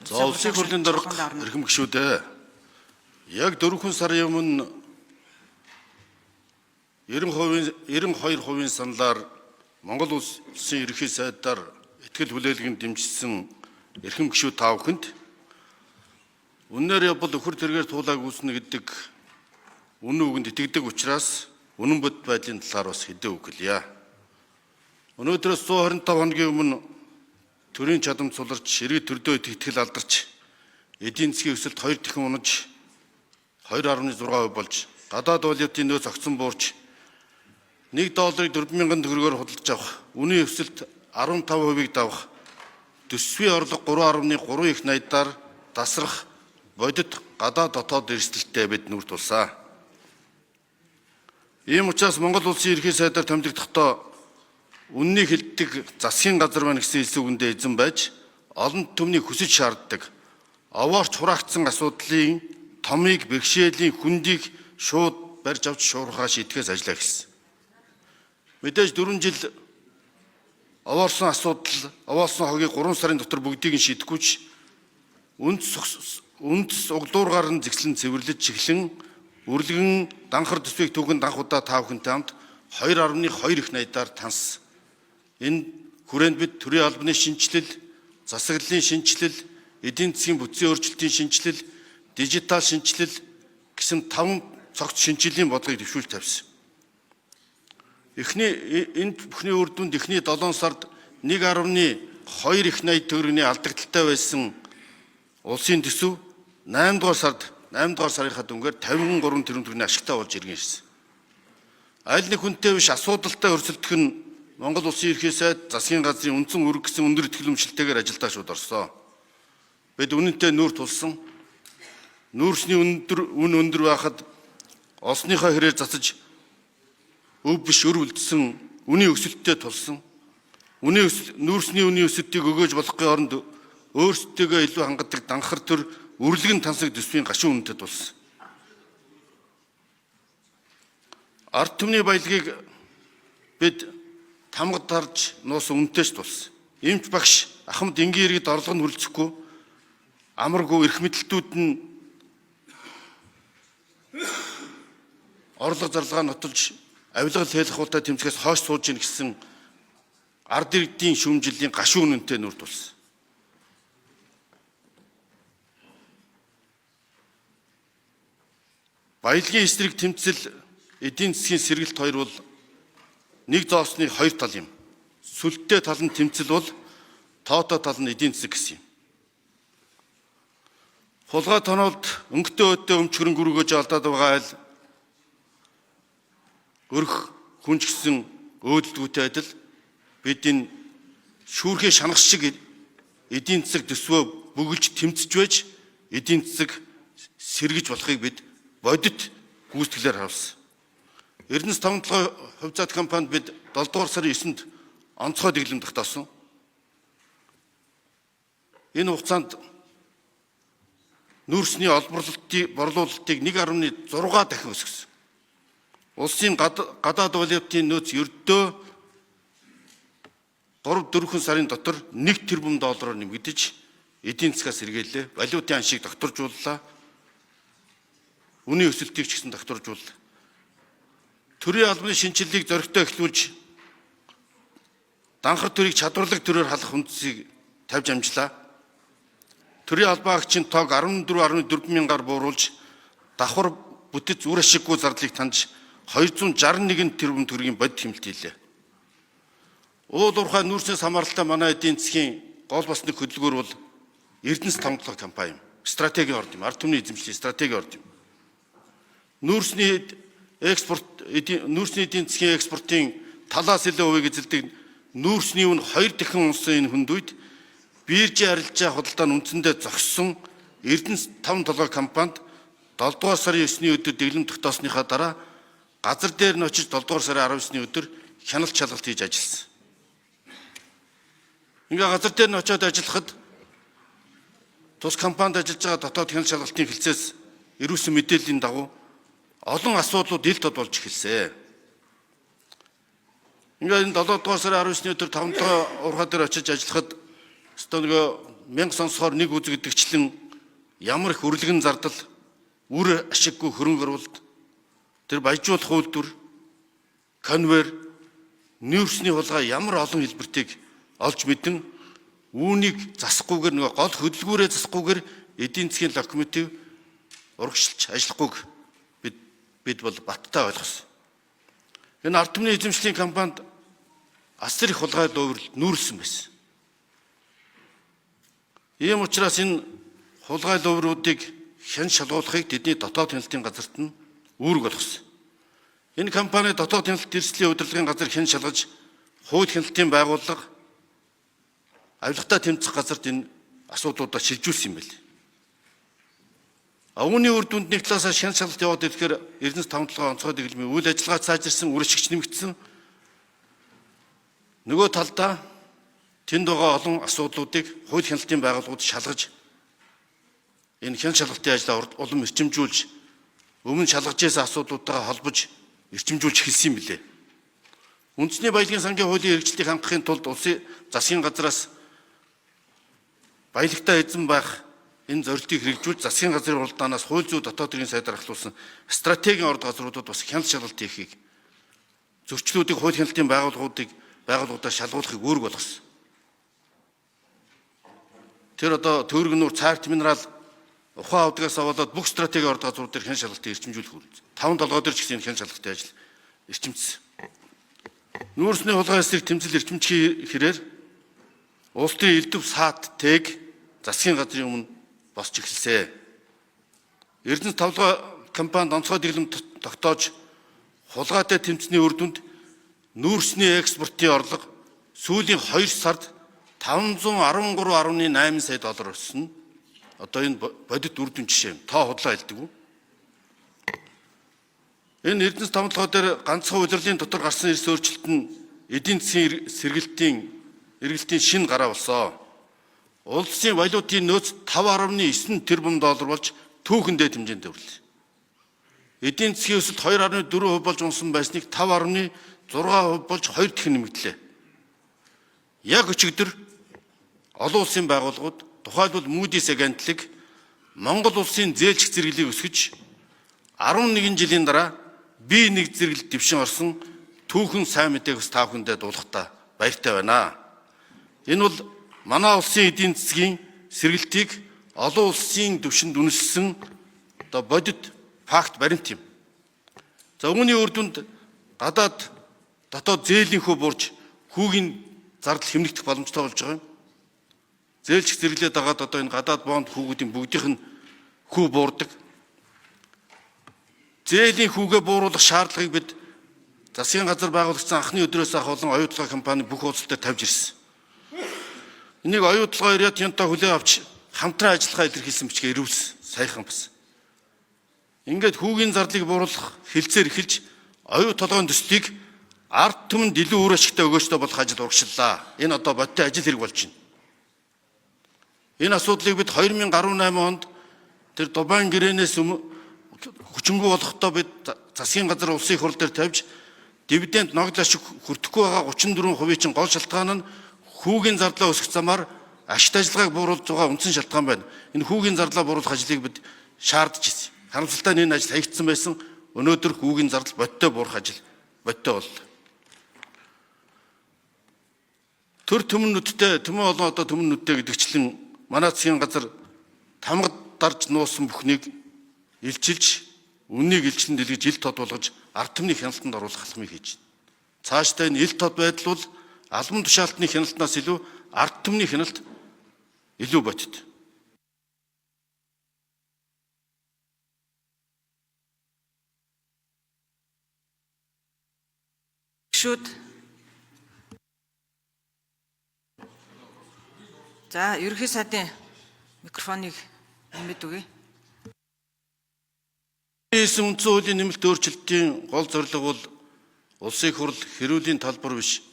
За улсын хурлын дарга эрхэм гишүүдээ яг 4 сарын өмнө 92% саналаар Монгол улсын ерөнхий сайдаар ихтгэл хүлээлгэнд дэмжсэн эрхэм гишүүд та бүхэнд үнээр явбал өхөр тэргээр туулааг үүснэ гэдэг үнэн үгэнд итгэдэг учраас үнэн бод байдлын талаар бас хэдэн үг хэлье. Өнөөдрөөс 125 хоногийн өмнө төрийн чадамж суларч ширээ төрдөө итгэл алдарч эдийн засгийн өсөлт 2 дахин унаж 2.6% болж гадаад валютын нөөц огцон буурч $1 4,000 төгрөгөөр худалдаж авах, үнийн өсөлт 15%-ийг давах, төсвийн орлого 3.3 их найдаар дасрах бодит гадаад дотоод эрсдэлтэй бид нүрт тулсаа. Ийм учраас Монгол улсын ерөнхий сайдаар томилогдохдоо үннийг хэлдэг засгийн газар байна гэсэн хэлсэн үгэндээ эзэн байж олон түмний хүсэж шаарддаг овоорч хураагдсан асуудлын томыг бэрхшээлийн хүндийг шууд барьж авч шуурхаа шийдэхээс ажиллаа гэсэн. Мэдээж 4 жил овоорсон асуудал, овоорсон хогийг 3 сарын дотор бүгдийг нь шийдэхгүй ч үндэс углуургаар нь зэгслэн цэвэрлэж чиглэн үрлэгэн данхар төсвийг түүхэн данх удаа та бүхэнтэй хамт 2.2 их найдаар танс. Энэ хүрээнд бид төрийн албаны шинжилэл, засаглалын шинжилэл, эдийн засгийн бүтцийн өөрчлөлтийн шинжилэл, дижитал шинжилэл гэсэн 5 цогц шинжиллийн бодлогыг дэвшүүлж тавьсан. Энд бүхний үр дүнд эхний 7 сард 1.2 их найд төгрөгийн алдагдaltaй байсан улсын төсөв 8 дугаар сарынхаа дүнгээр 53 тэрбум төгрөгийн ашигтай болж иргэн ирсэн. Аль нэг хүнтэй биш асуудалтай өрсөлдөх нь Монгол улсын ерөнхий сайд засгийн газрын үндсэн үүрэг гэсэн өндөр ихтгэлөмжлөлтэйгээр ажилдаа шууд орсон. Бид үнэнтэй нүүр тулсан. Нүүрсний үн өндөр байхад олсныхоо хэрээр засаж өв биш өр үлдсэн үнийн өсөлттэй тулсан. Нүүрсний үнийн өсөлтийг өгөөж болохын оронд өөрсдөө илүү хангадаг данхар төр үрлэгэн тансаг төсвийн гашуун үнэтэй тулсан. Ард түмний баялагийг бид тамга тарж нуусан үнэтэйч тулсан. Эмч багш ахмад энгийн иргэд орлого нь хүрэлцэхгүй амаргүй эрх мэдэлтүүд нь орлого зарлага нотолж авилгал хэлэх хултай тэмцгээс хойш сууж ийн гэсэн ард иргэдийн шүүмжлэлийн гашуун үнэтэй нүр тулсан. Баялагын эсрэг тэмцэл эдийн засгийн сэргэлт хоёр бол нэг зоосны хоёр тал юм. Сүлттэй тал нь тэмцэл бол тоотой тал нь эдийн засаг гэсэн юм. Хулгай тоноолд өнгөтэй өдөө өмчгөрөн гүргөөж алдаад байгаа айл өрх хүнч гэсэн өөдөлдгүүтэй адил бид энэ шүүрхээ шанах шиг эдийн засаг төсвөө бүгэлж тэмцэж байж эдийн засаг сэргэж болохыг бид бодит гүйцэтгэлээр харуулсан. Эрдэнэс 5-7 хувьцаат компанид бид 7 дугаар сарын 9-нд онцгой дэглэм тогтоосон. Энэ хугацаанд нүүрсний борлуулалтыг 1.6 дахин өсгсөн. Улсын гадаад валютын нөөц ердөө 3-4 сарын дотор $1 тэрбум нэмэгдэж эдийн засгаас сэргээлээ. Валютын аншийг докторжууллаа. Үнийн өсөлтийг ч гэсэн докторжууллаа. Төрийн албаны шинжилгээг зоригтой эхлүүлж данхар төрийг чадварлаг төрөөр халах үндсийг тавьж амжлаа. Төрийн албан агчийн тоог 14.4 мянгаар бууруулж давхар бүтэц үр ашиггүй зардлыг таньж 261 тэрбум төгрөгийн бодит хэмнэлт хийлээ. Уул уурхай нүүрснээс хамааралтай манай эдийн засгийн гол бас нэг хөдөлгөөр бол Эрдэнэс 5-7 компани стратеги орд юм. Ард түмний эзэмшлийн стратеги орд юм. Нүүрсний эдийн засгийн экспортын талаас илүү хувийг эзэлдэг нүүрсний үн 2 дахин унсан энэ хүнд үед биржийн арилжаа худалдаа нь үндсэндээ зогссон Эрдэнэс 5-7 компанид 7 дугаар сарын 9-ний өдөр дэглэм тогтоосныхаа дараа газар дээр нь очиж 7 дугаар сарын 19-ний өдөр хяналт шалгалт хийж ажилласан. Ингээ газар дээр нь очиод ажиллахад тус компанид ажиллаж байгаа дотоод хяналт шалгалтын хэлцээс ирүүлсэн мэдээллийн дагуу олон асуудлууд ил тод болж эхэлсэн. Ингээ энэ 7 дугаар сарын 19-ний өдөр 5 дахь урхаа дээр очиж ажиллахад өстөө нөгөө мянга сонсохоор нэг үзэг гэдэгчлэн ямар их үрлэгэн зардал, үр ашиггүй хөрөнгө оруулалт, тэр баяжуулах үйлдвэр, конвейер, нүүрсний хулгай ямар олон хэлбэртийг олж мэдэн үүнийг засахгүйгээр нөгөө гол хөдөлгүүрээ засахгүйгээр эдийн засгийн локомотив урагшилж ажиллахгүйг бид бол баттай ойлгосон. Энэ ард түмний эзэмшлийн компанид асар их хулгай дуурлалт нүүрлсэн байсан. Ийм учраас энэ хулгай дуурлуудыг хэн шалгуулахыг тэдний дотоод хяналтын газарт нь үүрэг болгосон. Энэ компани дотоод хяналт эрсдлийн удирдлагын газар хэн шалгаж хууль хяналтын байгууллага авилгатай тэмцэх газарт энэ асуудлуудаа шилжүүлсэн юм байл. Үүний үр дүнд нэг талаасаа шин шалгалт яваад ирэхээр Эрдэнэс 5-7 онцгой дэглэмийн үйл ажиллагаа сайжирсан, үр ашигч нэмэгдсэн. Нөгөө талдаа тэнд байгаа олон асуудлуудыг хууль хяналтын байгууллагууд шалгаж энэ хэн шалгалтын ажлаа улам эрчимжүүлж өмнө шалгаж байсан асуудлуудтайгаа холбож эрчимжүүлж эхэлсэн юм билээ. Үндэсний баялагын сангийн хуулийн хэрэгжилтийг хангахын тулд улсын засгийн газраас баялагтай эзэн байх энэ зорилтыг хэрэгжүүлж засгийн газрын уралдаанаас хууль зүйн дотоод хэргийн сайдаар ахлуулсан стратегийн орд газруудад бас хяналт шалгалт хийхийг зөрчлүүдийг хууль хяналтын байгууллагуудаар шалгуулахыг үүрэг болгосон. Тэр одоо Төвөргөн нуур, Цаарт минерал, ухаан авдгаас аваад бүх стратегийн орд газрууд дээр хэн шалгалтыг эрчимжүүлэх үүрэг. 5-7 дээр ч гэсэн хэн шалгалтын ажил эрчимжсэн. Нүүрсний хулгай эсрэг тэмцэл эрчимжих хэрээр улсын элдв саат тэг засгийн газрын өмнө босч эхэлсэн. Эрдэнэс 5 компанид онцгой дэглэм тогтоож хулгайтай тэмцэний үр дүнд нүүрсний экспортын орлого сүүлийн 2 сард 513.8 сая доллар өссөн. Одоо энэ бодит үр дүн жишээ. Тоо худлаа хэлдэг үү? Энэ Эрдэнэс 5 дээр ганцхан удирдлын дотор гарсан эрс өөрчлөлт нь эдийн засгийн эргэлтийн шинэ гараа болсон. Улсын валютын нөөц 5.9 тэрбум доллар болж түүхэндээ хэмжээнд өрлөө. Эдийн засгийн өсөлт 2.4% болж унсан байсныг 5.6% болж 2 дахин нэмэгдлээ. Яг өчигдөр олон улсын байгууллагууд, тухайлбал Moody's агентлаг Монгол улсын зээлчих зэрэглэлийг өсгөж 11 жилийн дараа бие нэг зэрэглэлд дэвшин орсон түүхэн сайн мэдээг та бүхэндээ дуулгахдаа баяртай байна. Энэ бол манай улсын эдийн засгийн сэргэлтийг олон улсын түвшинд үнэлсэн одоо бодит факт баримт юм. За үүний үр дүнд дотоод зээлийн хөө буурж хүүгийн зардал хэмнэгдэх боломжтой болж байгаа юм. Зээлчих зэрэглээд дагаад одоо энэ гадаад бонд хүүгүүдийн бүгдийнх нь хүү буурдаг. Зээлийн хүүгээ бууруулах шаардлагыг бид засгийн газар байгуулагдсан анхны өдрөөс ахуулан оюутлага компани бүх уулзалтаар тавьж ирсэн. Энийг оюутлага Риотинтой хүлээн авч хамтран ажиллахаа илэрхийлсэн бичгээ ирүүлсэн. Саяхан бас. Ингээд хүүгийн зардлыг бууруулах хэлцээр эхэлж оюу толгойн төслийг ард түмэнд илүү үр ашигтай өгөөжтэй болох ажил урагшлаа. Энэ одоо бодтой ажил хэрэг болж байна. Энэ асуудлыг бид 2018 онд тэр Дубайн гэрээнээс хүчингү болохдоо бид засгийн газар улсын хурал дээр тавьж дивиденд ногдол ашиг хүртэхгүй байгаа 34% чинь гол шалтгаан нь хүүгийн зардлаа өсгөх замаар ашигт ажиллагааг бууруулж байгаа үндсэн шалтгаан байна. Энэ хүүгийн зардлаа бууруулах ажлыг бид шаардж ирсэн. Харамсалтай нь энэ ажил хаягдсан байсан. Өнөөдөр хүүгийн зардал бодтой буурах ажил бодтой боллоо. Төр төмнүүдтэй төмөн олон одоо төмнүүдтэй гэдэгчлэн манай засгийн газар тамга дарж нуусан бүхнийг илчилж үннийг илчлэн дэлгэж ил тод болгож ард түмний хяналтанд оруулах алхмыг хийж байна. Цаашдаа энэ ил тод байдал бол албан тушаалтны хяналтнаас илүү ард түмний хяналт илүү бодит. За, ерөнхий сайдын микрофоныг нэмээд үгэй. Үндсэн хуулийн нэмэлт өөрчлөлтийн гол зорилго бол улсын хурал хэрүүлийн талбар биш,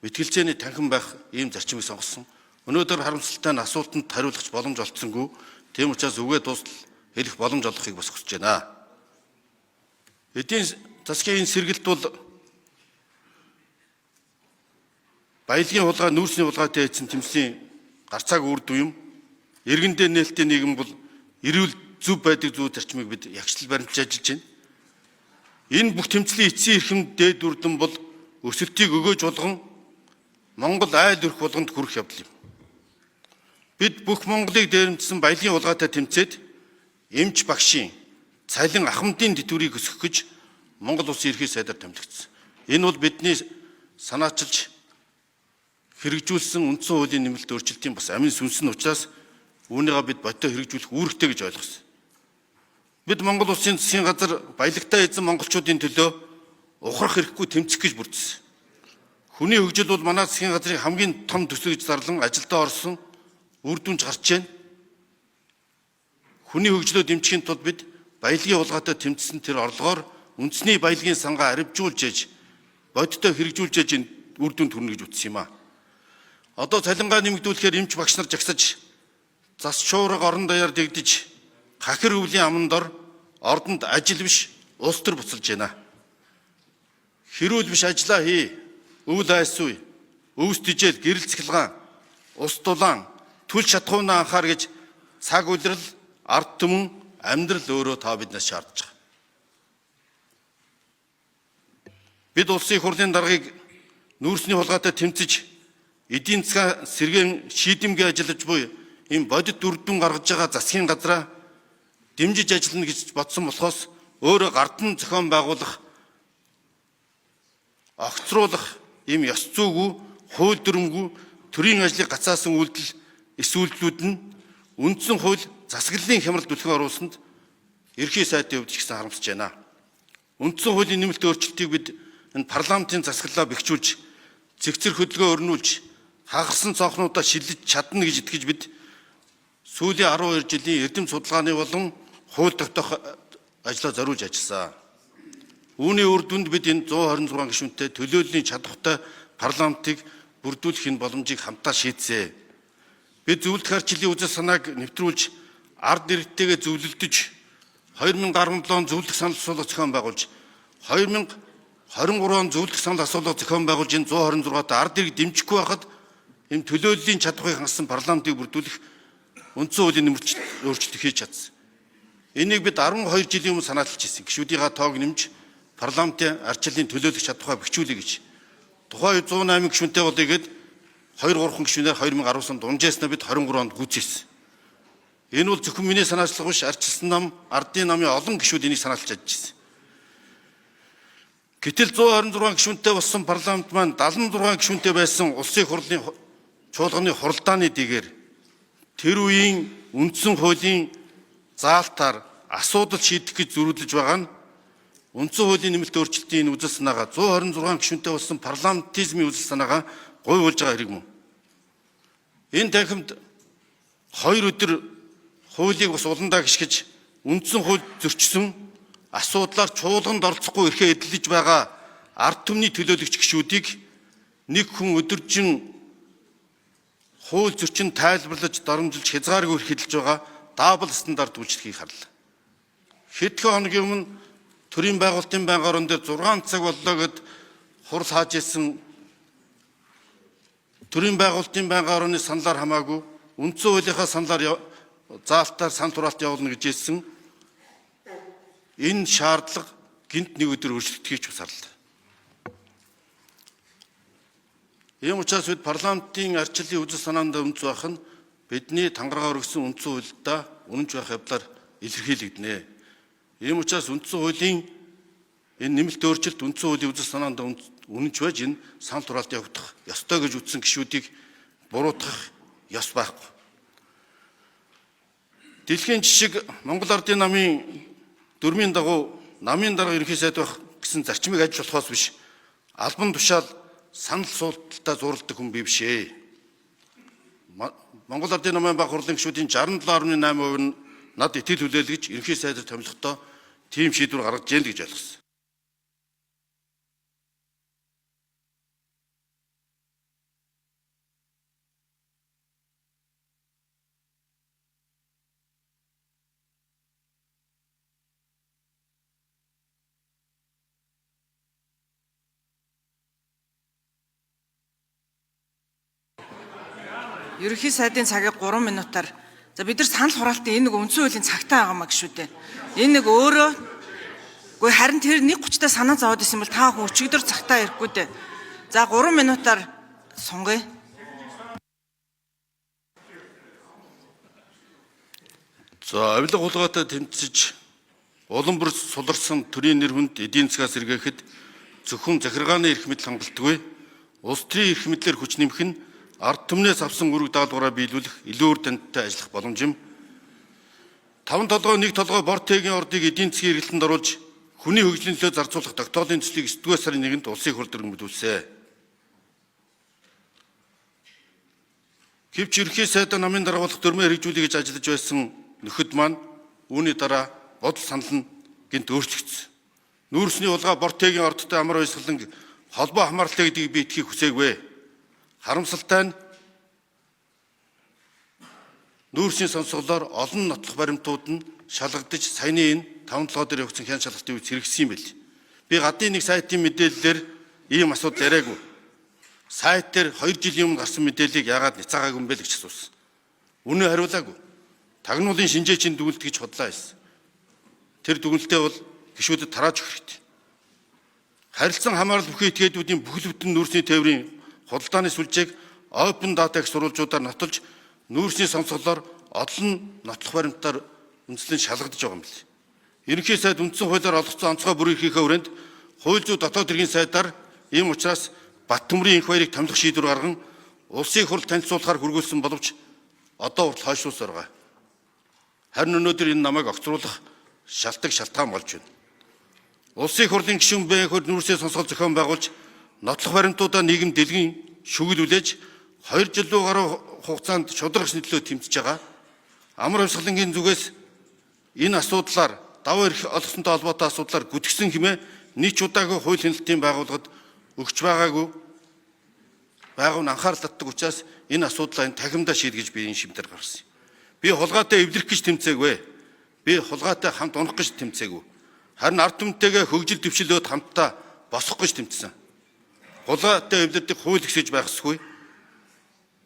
мэтгэлцээний танхим байх ийм зарчмыг сонгосон. Өнөөдөр харамсалтай нь асуултанд хариулах боломж олдсонгүй. Тийм учраас үгээ дуустал хэлэх боломж олгохыг бас хүсэж байна. Эдийн засгийн сэргэлт бол баялагын хулгай, нүүрсний хулгайтай эзэн тэмцлийн гарцааг үр дүн юм. иргэндээ нээлттэй нийгэм бол эрүүл зөв байдаг зүй зарчмыг бид ягчлал баримтж ажиллаж байна. Энэ бүх тэмцлийн эцсийн эрхэм дээд үрдэн бол өсөлтийг өгөөж болгон Монгол айл өрх болгонд хүрэх явдал юм. Бид бүх Монголыг дээрэмдсэн баялагын улгаатай тэмцээд эмч багшийн цалин ахмадын тэтгэврийг өсгөх гэж Монгол улсын ерхий сайдаар томилогдсон. Энэ бол бидний санаачилж хэрэгжүүлсэн үндсэн хуулийн нэмэлт өөрчлөлтийн бас амин сүнс нь учраас үүнийгээ бид бодиттой хэрэгжүүлэх үүрэгтэй гэж ойлгосон. Бид Монгол улсын засгийн газар баялагтай эзэн монголчуудын төлөө ухрах хэрэггүй тэмцэх гэж бүрдсэн. Хүний хөгжил бол манай засгийн газрын хамгийн том төсөл гэж зарлан ажилдаа орсон үр дүнж гарч байна. Хүний хөгжлөө дэмжихийн тулд бид баялагын улгаатай тэмцсэн тэр орлогоор үндэсний баялагын сангаа арвижуулж ээж бодиттой хэрэгжүүлж ээж энэ үр дүнд хүрнэ гэж үзсэн юм а. Одоо цалингаа нэмэгдүүлэхээр эмч багш нар жагсаж зас шуурга орон даяар дэгдэж хахир өвлийн аман дор ордонд ажил биш улс төр буцалж байна. Хэрүүл биш ажиллаа хий. Өвл айсуй. Өвс дижэл гэрэл цэглгаан. Ус дулаан. Түл шатхуунаа анхаар гэж цаг үлрэл ард түмэн амьдрал өөрөө та биднээс шаардж байгаа. Бид улсын их хурлын даргаыг нүүрсний хулгайтай тэмцэж эдийн засгаа сэргээн шийдэмгий ажиллаж буй ийм бодит үрдүн гаргаж байгаа засгийн газраа дэмжиж ажиллана гэж бодсон болохоос өөрөө гардан зохион байгуулах, огцруулах ийм ёс зүйгүй, хууль дүрмгүй төрийн ажлыг гацаасан үйлдэл эсвүүлдлүүд нь үндсэн хууль засаглалын хямралд түлхэн оруулсанд ерхий сайдын хувьд ч гэсэн харамсаж байна. Үндсэн хуулийн нэмэлт өөрчлөлтийг бид энэ парламентын засаглалаа бэхжүүлж, цэгцэр хөдөлгөөн өрнүүлж, хагасан цонхнуудаа шилжиж чадна гэж итгэж бид сүүлийн 12 жилийн эрдэм судалгааны болон хууль тогтоох ажлаа зориулж ажилласан. Үүний үр дүнд бид энэ 126 гишүүнтэй төлөөллийн чадвартай парламентыг бүрдүүлэх энэ боломжийг хамтдаа шийдсэн. Бид зөвлөлт харчлалын үзэл санааг нэвтрүүлж, ард иргэдтэйгээ зөвлөлдөж, 2017 он зөвлөлт санал асуулга зохион байгуулж, 2023 он зөвлөлт санал асуулга зохион байгуулж энэ 126-т ард иргэд дэмжихгүй байхад энэ төлөөллийн чадварыг хангасан парламентыг бүрдүүлэх үндсэн хуулийн нэмэлт өөрчлөлт хийж чадсан. Энийг бид 12 жилийн өмнө санаалж ирсэн. Гишүүдийн тоог нэмж парламентын ардчлалын төлөөлөх чадвараа бэхжүүлэе гэж. Тухайн 108 гишүүнтэй болъё гэд 2-3 гишүүнээр 2010 онд унжээснаа бид 23 онд гүйцээсэн. Энэ бол зөвхөн миний санаачлага биш, ардчилсан нам, ардын намын олон гишүүд энийг санаалж ажиллаж ирсэн. Гэтэл 126 гишүүнтэй болсон парламент маань 76 гишүүнтэй байсан улсын их хурлын чуулганы хуралдааны дэгээр тэр үеийн үндсэн хуулийн заалтаар асуудал шийдэх гэж зөрүүлж байгаа нь үндсэн хуулийн нэмэлт өөрчлөлтийн үзэл санаагаа 126 гишүүнтэй болсон парламентизмын үзэл санаагаа гуйвуулж байгаа хэрэг мөн. Энэ танхимд 2 өдөр хуулийг бас уландаа гიშгэж үндсэн хууль зөрчсөн асуудлаар чуулганд оролцохгүй эрхээ эдлэж байгаа ард түмний төлөөлөгч гишүүдийг нэг хүн өдөржин хууль зөрчин тайлбарлаж дарамжилж хязгааргүй эрхэлж байгаа дабл стандарт үйлчлэгийг харлаа. Хэдхэн хоногийн өмнө төрийн байгуулалтын байнгын орон дээр 6 цаг боллоо гэд хурал хааж ирсэн төрийн байгуулалтын байнгын орны саналаар хамаагүй үндсэн хуулийнхаа саналаар заалтаар сан тураалт явуулна гэж хэлсэн. Энэ шаардлага гинт нэг өдөр өөрчлөгдөхийг ч усарлаа. Ийм учраас бид парламентын ардчлалын үзэл санаанд үндэс байх нь бидний тангараагаар өгсөн үндсэн хуульдаа үнэнч байх явдлаар илэрхийлэгдэнэ. Ийм учраас үндсэн хуулийн энэ нэмэлт өөрчлөлт үндсэн хуулийн үзэл санаанд үнэнч байж энэ сан тураалт явагдах ёстой гэж үзсэн гишүүдийг буруутгах ёс байхгүй. Дэлхийн жишг Монгол Ардын намын дөрмийн дагуу намын дарга ерхий сайд байх гэсэн зарчмыг ажиж болохоос биш албан тушаал санал суулталтаа зурладаг хүн бий биш ээ. Монгол Ардын намын баг хурлын гишүүдийн 67.8% нь над итгэл хүлээлгэж ерхий сайдаар томилохдоо тийм шийдвэр гаргаж яана гэж ойлгосон. Ерөнхий сайдын цагийг 3 минутаар За бид нар санал хураалтын энэ нэг үндсэн хуулийн цагтаа байгаа маа гişүү дээ. Энэ нэг өөрөө үгүй харин тэр 1:30-таа санаа зовоод исэн бол та хүн өчигдөр цагтаа ирэхгүй дээ. За 3 минутаар сунгая. За авилга хулгайтай тэмцэж улам бүр суларсан төрийн нэр хүнд эдийн засгаас эргээхэд зөвхөн захиргааны эрх мэдэл хангалтгүй улс төрийн эрх мэдлэр хүч нэмэх нь ард түмнээс авсан үүрэг даалгавраа биелүүлэх илүү үр дүнтэй ажиллах боломж юм. 5 толгой 1 толгой бор тээгийн ордыг эдийн засгийн эргэлтэнд оруулж хүний хөгжлийн төлөө зарцуулах тогтоолын төслийг 9-р сарын 1-нд улсын хурд өргөмжлүүлсэн. Гэвч ерөнхий сайдаа намын даргуулах дөрмөө хэрэгжүүлэе гэж ажиллаж байсан нөхөд маань үүний дараа бодол санал нь гинт өөрчлөгдсөн. Нүүрсний улгаа бор тээгийн ордтой амар ойсгалан холбоо хамаарлаа гэдгийг би итгэхийг хүсээгүй. Харамсалтай нь нүүрсийн сонсголоор олон нотлох баримтууд нь шалгагдаж саяны энэ 5-7 дээр явагдсан хян шалгалтын үед хэрэгсэн юм байл. Би гадны нэг сайтын мэдээллээр ийм асуудал яриаггүй. Сайт дээр 2 жилийн өмнө гарсан мэдээллийг яагаад няцаагаагүй юм бэ гэж асуусан. Үнэн хариулаагүй. Тагнуулын шинжээчийн дүгнэлт гэж бодлоо байсан. Тэр дүгнэлтээ бол гишүүдэд тарааж өгөх хэрэгтэй. Харилцан хамаарал бүхий этгээдүүдийн бүхэл бүтэн нүүрсний тээврийн худалдааны сүлжээг open data гэх сурвалжуудаар нотолж нүүрсний сонсголоор олон нотлох баримтаар үндэслэн шалгагдаж байгаа юм билээ. Ерөнхий сайд үндсэн хуулиар олгоцсон онцгой бүр эрхийнхээ хүрээнд хууль зүйн дотоод хэргийн сайдаар ийм учраас Бат төмрийн энх баярыг томилох шийдвэр гарган улсын хурл танилцуулахаар хүргүүлсэн боловч одоо хүртэл хойшлуулсаар байгаа. Харин өнөөдөр энэ намайг огцруулах шалтгаан болж байна. Улсын хурлын гишүүн байхад нүүрсээ сонсгол зохион байгуулж нотлох баримтуудаа нийгэм дэлгэн шүглүүлж 2 жил рүү гаруй хугацаанд шударгаш нөлөө тэмцэж байгаа. Амар хувьсгалангийн зүгээс энэ асуудлаар даваа эрх олгосонтой холбоотой асуудлаар гүтгсэн хэмээн нийт удаагүй хууль хяналтын байгууллагад өгч байгаагүй нь анхаарал татдаг учраас энэ асуудлаа тахимдаа шийдгэж би энэ шимтэр гаргасан. Би хулгайтай эвлэрэх гэж тэмцээгүй. Би хулгайтай хамт унах гэж тэмцээгүй. Харин ард түмтэйгээ хөгжил дэвшилөөд хамтдаа босох гэж тэмцсэн. Хулгайтай эвлэрдэг хууль гэсэж байх ёсгүй.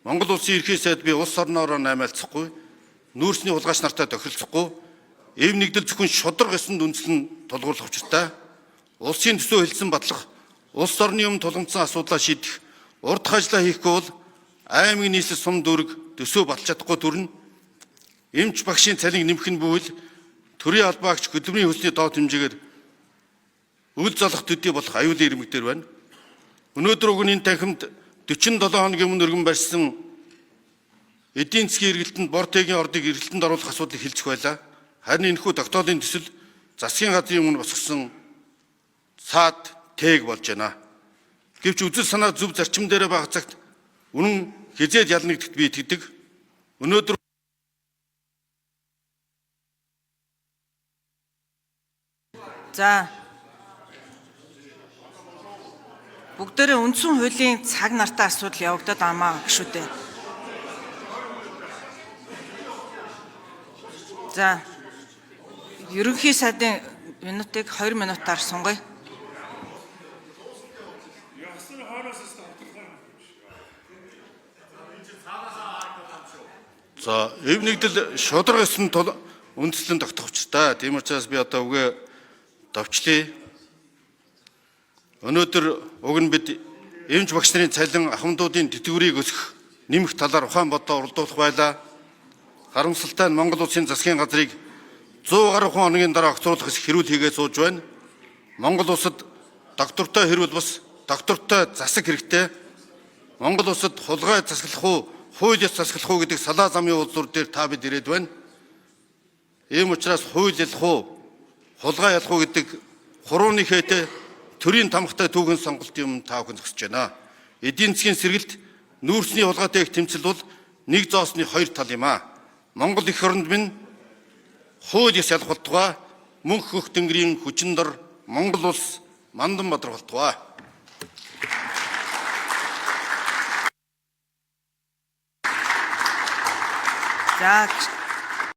Монгол улсын ерхий сайд би улс орноороо наймаалцахгүй, нүүрсний хулгайч нартай тохиролцохгүй, эв нэгдэл зөвхөн шудраг ёсонд үндэслэн тулгуурлах учиртай. Улсын төсөө хэлсэн батлах, улс орны өмнө тулгамдсан асуудлаа шийдэх, урд хажлаа хийхгүй бол аймаг нийслэл сум дүрэг төсөө баталж чадахгүй төрнө. Эмч багшийн цалин нэмэх нь бүвэл төрийн албаагч хөдөлмөрийн хөлсний доод хэмжээгээр үйл залах төдий болох аюулын ирмэг дээр байна. Өнөөдөр уг энэ танхимд 47 хоногийн өмнө өргөн барьсан эдийн засгийн эргэлтэнд бор тээгийн ордыг эргэлтэнд оруулах асуудлыг хэлцэх байлаа. Харин энэхүү тогтоолын төсөл засгийн газрын өмнө босгосон цаад тээг болж байна. Гэвч үзэл санаа зөв зарчим дээр байх цагт үнэн хизээд ялна гэдэгт би итгэдэг. Өнөөдөр за бүгдээрээ үндсэн хуулийн цаг нартай асуудал явагдаад амаа шүү дээ. За ерөнхий сайдын минутыг 2 минутаар сунгая. За эв нэгдэл шудраг ёсон тул үндэслэн тогтох учиртай. Тийм учраас би одоо үгээ давчлаа. Өнөөдөр уг нь бид эмч багш нарын цалин ахмадуудын тэтгэврийг өсгөх нэмэх талаар ухаан бодоо уралдуулах байлаа. Харамсалтай нь Монгол улсын засгийн газрыг 100 гаруй хоногийн дараа огцруулах хэрүүл хийгээ сууж байна. Монгол улсад доктортой хэрүүл бас доктортой засаг хэрэгтэй. Монгол улсад хулгай засаглах уу, хууль ёс засаглах уу гэдэг салаа замын уулзуур дээр та бид ирээд байна. Ийм учраас хууль ялах уу, хулгай ялах уу гэдэг хурууны хээтэй төрийн тамхтай түүхэн сонголтын өмнө та бүхэн зогсож байна. Эдийн засгийн сэргэлт нүүрсний хулгайтай их тэмцэл бол нэг зоосны 2 тал юм а. Монгол эх оронд минь хууль ёс ялах болтугай, мөнх хөх тэнгэрийн хүчин дор Монгол улс мандан бодрох болтугай. За